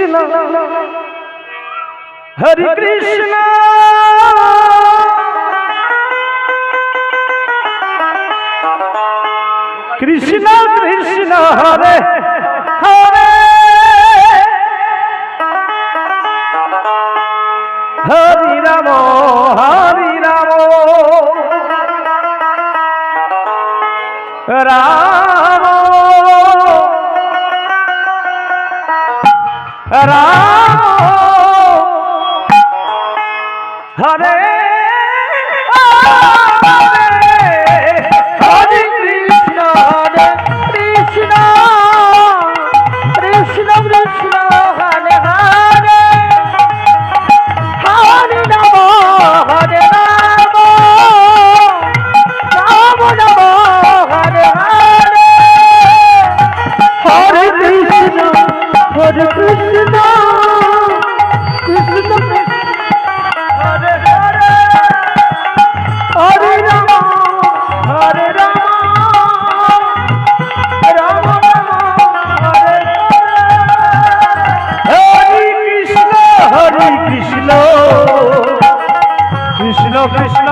Krishna Hare Krishna Krishna Krishna Hare Hare Hari Ram Ram Ram Hare Hare Krishna Krishna Krishna Krishna Hare Hare Hare Ram Hare Ram Ram Ram Hare Hare Hare Krishna Hare Krishna Krishna Hare Hare Hare Ram Hare Ram Ram Ram Hare Hare Krishna Krishna Krishna